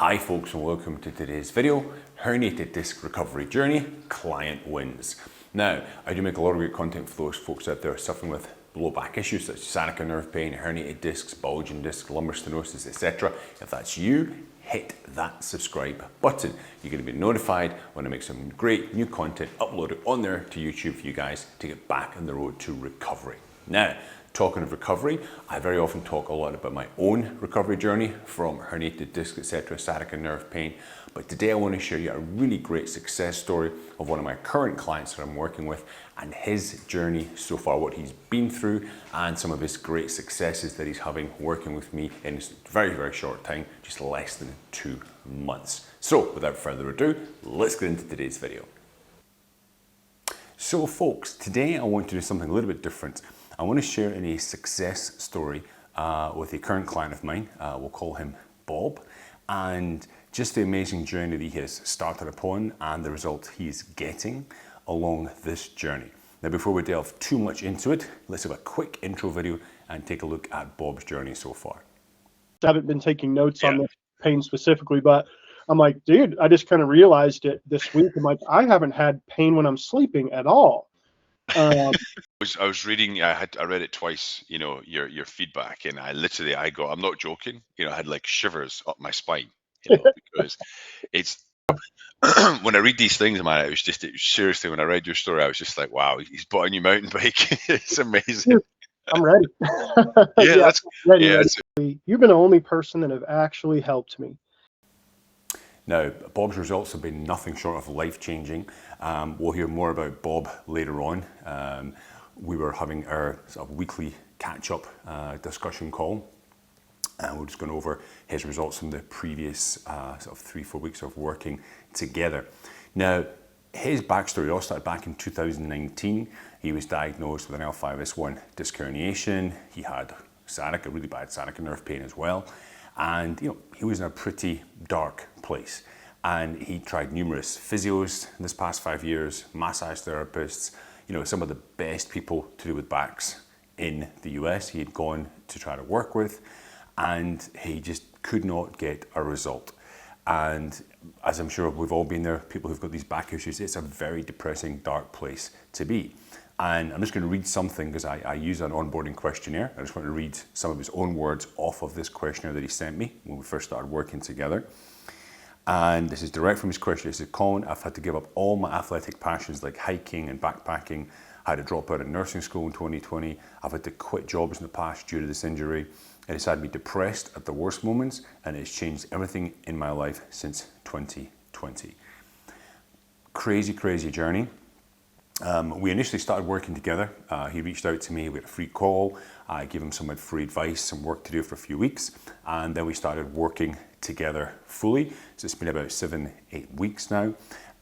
Hi folks, and welcome to today's video, Herniated Disc Recovery Journey, Client Wins. Now, I do make a lot of great content for those folks out there suffering with low back issues such as sciatica nerve pain, herniated discs, bulging discs, lumbar stenosis, etc. If that's you, hit that subscribe button. You're going to be notified when I make some great new content uploaded on there to YouTube for you guys to get back on the road to recovery. Now, talking of recovery, I very often talk a lot about my own recovery journey from herniated discs, etc., sciatica nerve pain. But today I want to share you a really great success story of one of my current clients that I'm working with and his journey so far, what he's been through and some of his great successes that he's having working with me in a very, very short time, just less than 2 months. So without further ado, let's get into today's video. So folks, today I want to do something a little bit different. I want to share a success story with a current client of mine. We'll call him Bob, and just the amazing journey that he has started upon and the result he's getting along this journey. Now, before we delve too much into it, let's have a quick intro video and take a look at Bob's journey so far. I haven't been taking notes on the pain specifically, but I'm like, dude, I just kind of realized it this week. I'm like, I haven't had pain when I'm sleeping at all. I was reading. I read it twice. You know, your feedback, and I got. I'm not joking. You know, I had like shivers up my spine. You know, because it's when I read these things, man. It was seriously when I read your story, I was just like, wow, he's bought a new mountain bike. It's amazing. I'm ready. Yeah, that's ready. You've been the only person that have actually helped me. Now, Bob's results have been nothing short of life-changing. We'll hear more about Bob later on. We were having our sort of weekly catch-up discussion call, and we're just going over his results from the previous sort of 3-4 weeks of working together. Now, his backstory all started back in 2019. He was diagnosed with an L5S1 disc herniation. He had sciatica, really bad sciatica nerve pain as well. And you know, he was in a pretty dark place. And he tried numerous physios in this past 5 years, massage therapists, you know, some of the best people to do with backs in the US he had gone to try to work with, and he just could not get a result. And as I'm sure we've all been there, people who've got these back issues, it's a very depressing, dark place to be. And I'm just going to read something because I use an onboarding questionnaire. I just want to read some of his own words off of this questionnaire that he sent me when we first started working together. And this is direct from his questionnaire. He said, Colin, I've had to give up all my athletic passions like hiking and backpacking. I had to drop out of nursing school in 2020. I've had to quit jobs in the past due to this injury. It has had me depressed at the worst moments, and it's changed everything in my life since 2020. Crazy, crazy journey. We initially started working together. He reached out to me, we had a free call. I gave him some free advice, some work to do for a few weeks. And then we started working together fully. So it's been about 7-8 weeks now.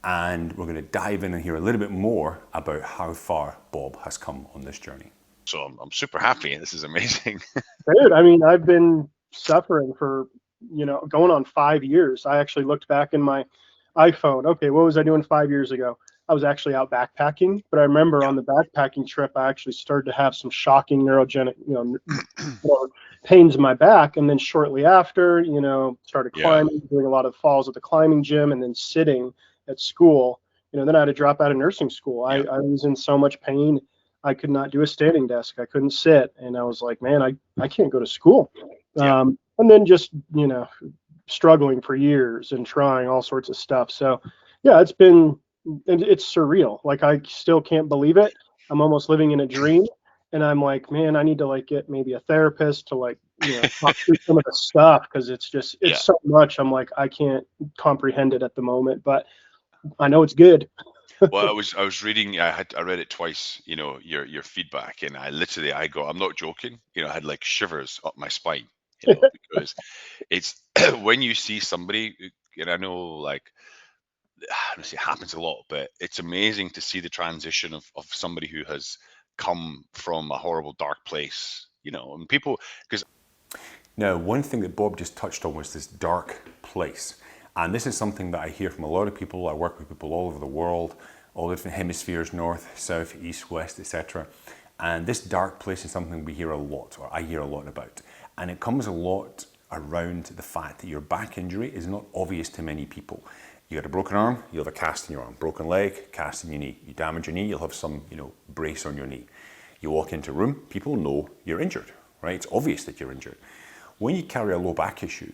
And we're going to dive in and hear a little bit more about how far Bob has come on this journey. So I'm super happy. This is amazing. Dude, I mean, I've been suffering for, you know, going on 5 years. I actually looked back in my iPhone. Okay, what was I doing 5 years ago? I was actually out backpacking, but I remember on the backpacking trip, I actually started to have some shocking neurogenic, pains in my back. And then shortly after, you know, started climbing, doing a lot of falls at the climbing gym, and then sitting at school. You know, then I had to drop out of nursing school. I was in so much pain. I could not do a standing desk. I couldn't sit. And I was like, man, I can't go to school. And then just, you know, struggling for years and trying all sorts of stuff. So yeah, it's surreal. Like, I still can't believe it. I'm almost living in a dream. And I'm like, man, I need to like get maybe a therapist to like, you know, talk through some of the stuff. Cause it's just, so much. I'm like, I can't comprehend it at the moment, but I know it's good. Well, I was reading. I read it twice. You know, your feedback, and I got. I'm not joking. You know, I had like shivers up my spine. You know, because it's when you see somebody, and I know like it happens a lot, but it's amazing to see the transition of somebody who has come from a horrible dark place. You know, and people because. Now, one thing that Bob just touched on was this dark place. And this is something that I hear from a lot of people. I work with people all over the world, all different hemispheres, north, south, east, west, etc. And this dark place is something we hear a lot, or I hear a lot about. And it comes a lot around the fact that your back injury is not obvious to many people. You got a broken arm, you'll have a cast in your arm. Broken leg, cast in your knee. You damage your knee, you'll have some, brace on your knee. You walk into a room, people know you're injured, right? It's obvious that you're injured. When you carry a low back issue,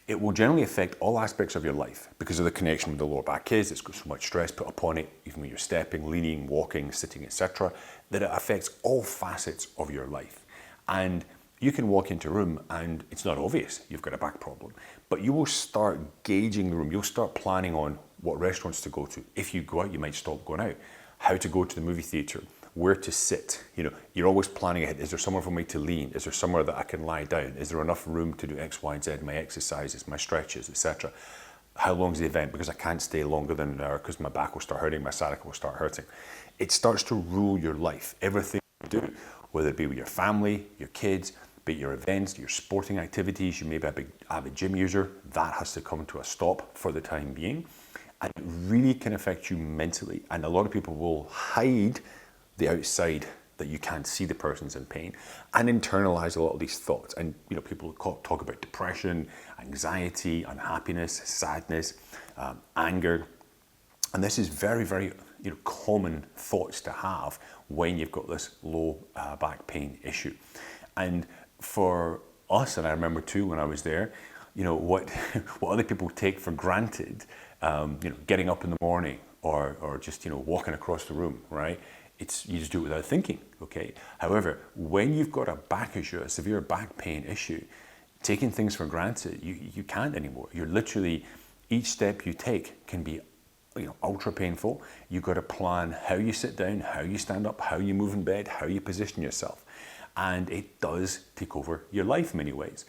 it will generally affect all aspects of your life because of the connection with the lower back is. It's got so much stress put upon it, even when you're stepping, leaning, walking, sitting, etc., that it affects all facets of your life. And you can walk into a room and it's not obvious you've got a back problem, but you will start gauging the room. You'll start planning on what restaurants to go to. If you go out, you might stop going out. How to go to the movie theatre, where to sit. You're always planning ahead. Is there somewhere for me to lean? Is there somewhere that I can lie down? Is there enough room to do X, Y, and Z, my exercises, my stretches, etc.? How long is the event? Because I can't stay longer than an hour because my back will start hurting, my sciatica will start hurting. It starts to rule your life. Everything you do, whether it be with your family, your kids, be it your events, your sporting activities, you may be a big avid gym user, that has to come to a stop for the time being. And it really can affect you mentally. And a lot of people will hide the outside that you can't see the person's in pain and internalize a lot of these thoughts. And people talk about depression, anxiety, unhappiness, sadness, anger. And this is very, very common thoughts to have when you've got this low back pain issue. And for us, and I remember too when I was there, what other people take for granted, getting up in the morning or just walking across the room, right? You just do it without thinking, okay? However, when you've got a back issue, a severe back pain issue, taking things for granted, you can't anymore. You're literally, each step you take can be ultra painful. You've got to plan how you sit down, how you stand up, how you move in bed, how you position yourself. And it does take over your life in many ways.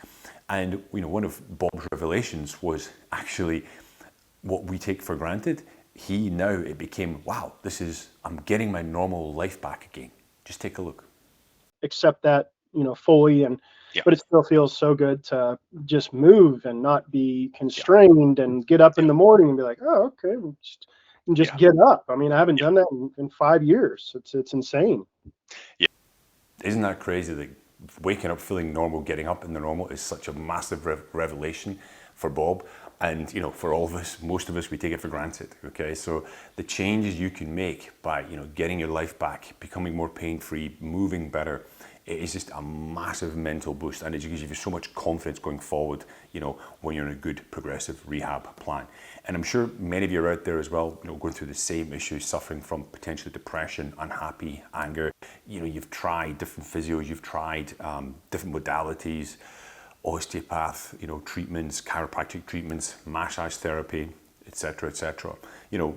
And one of Bob's revelations was actually what we take for granted. It became, wow, I'm getting my normal life back again. Just take a look. Accept that, fully, but it still feels so good to just move and not be constrained and get up in the morning and be like, oh, okay, just get up. I mean, I haven't done that in 5 years. It's insane. Yeah. Isn't that crazy that waking up feeling normal, getting up in the normal is such a massive revelation for Bob? And for all of us, most of us, we take it for granted. Okay, so the changes you can make by getting your life back, becoming more pain-free, moving better, it is just a massive mental boost, and it gives you so much confidence going forward. When you're in a good progressive rehab plan. And I'm sure many of you are out there as well, going through the same issues, suffering from potentially depression, unhappy, anger. You've tried different physios, you've tried different modalities. Osteopath, treatments, chiropractic treatments, massage therapy, etc., etc.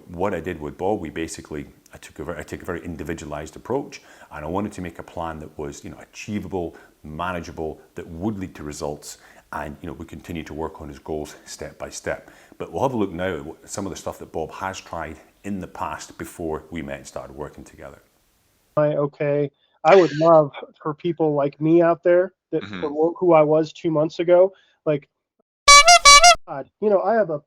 What I did with Bob, I took a very individualized approach, and I wanted to make a plan that was, achievable, manageable, that would lead to results, and we continue to work on his goals step by step. But we'll have a look now at some of the stuff that Bob has tried in the past before we met and started working together. Okay, I would love for people like me out there that who I was 2 months ago, like, God, I have a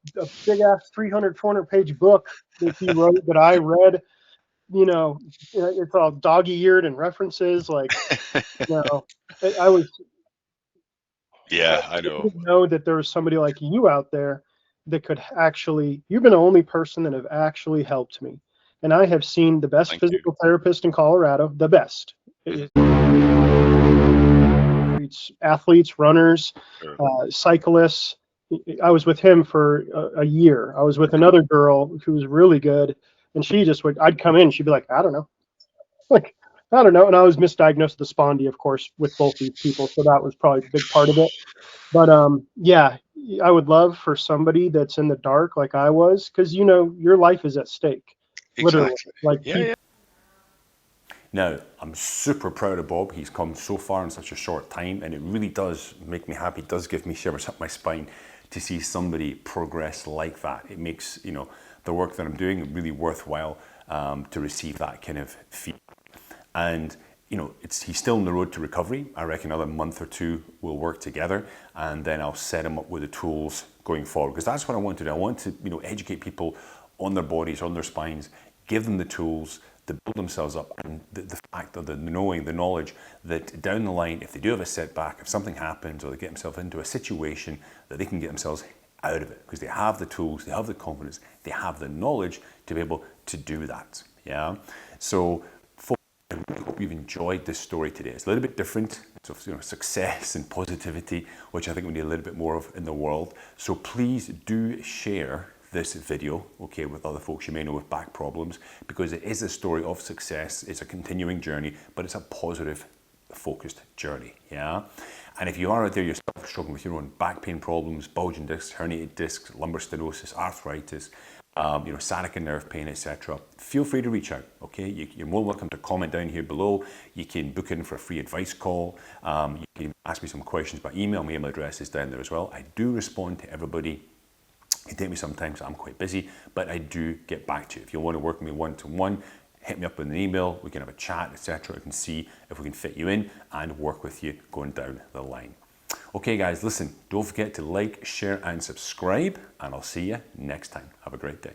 big ass 300, 400 page book that he wrote that I read, it's all dog-eared and references, like, I was, I know. didn't know that there was somebody like you out there that could actually, you've been the only person that have actually helped me. And I have seen the best physical therapist in Colorado, the best. Athletes, runners, cyclists. I was with him for a year. I was with another girl who was really good, and she just would, I'd come in, she'd be like, I don't know. Like, I don't know. And I was misdiagnosed with the spondy, of course, with both these people. So that was probably a big part of it. But I would love for somebody that's in the dark like I was, because your life is at stake. Literally. Exactly. Now, I'm super proud of Bob. He's come so far in such a short time, and it really does make me happy. It does give me shivers up my spine to see somebody progress like that. It makes the work that I'm doing really worthwhile to receive that kind of feedback. And he's still on the road to recovery. I reckon another month or two we'll work together, and then I'll set him up with the tools going forward, because that's what I want to do. I want to educate people on their bodies, on their spines, give them the tools they build themselves up, and the fact of the knowing, the knowledge that down the line, if they do have a setback, if something happens, or they get themselves into a situation, that they can get themselves out of it because they have the tools, they have the confidence, they have the knowledge to be able to do that. Yeah. So, folks, I really hope you've enjoyed this story today. It's a little bit different. So, success and positivity, which I think we need a little bit more of in the world. So please do share this video, okay, with other folks you may know with back problems, because it is a story of success. It's a continuing journey, but it's a positive, focused journey. Yeah. And if you are out there yourself struggling with your own back pain problems, bulging discs, herniated discs, lumbar stenosis, arthritis, sciatica nerve pain, etc., feel free to reach out. Okay, you're more welcome to comment down here below. You can book in for a free advice call. You can ask me some questions by email. My email address is down there as well. I do respond to everybody. It takes me some time because I'm quite busy, but I do get back to you. If you want to work with me one-to-one, hit me up with an email. We can have a chat, etc. I can see if we can fit you in and work with you going down the line. Okay, guys, listen, don't forget to like, share, and subscribe, and I'll see you next time. Have a great day.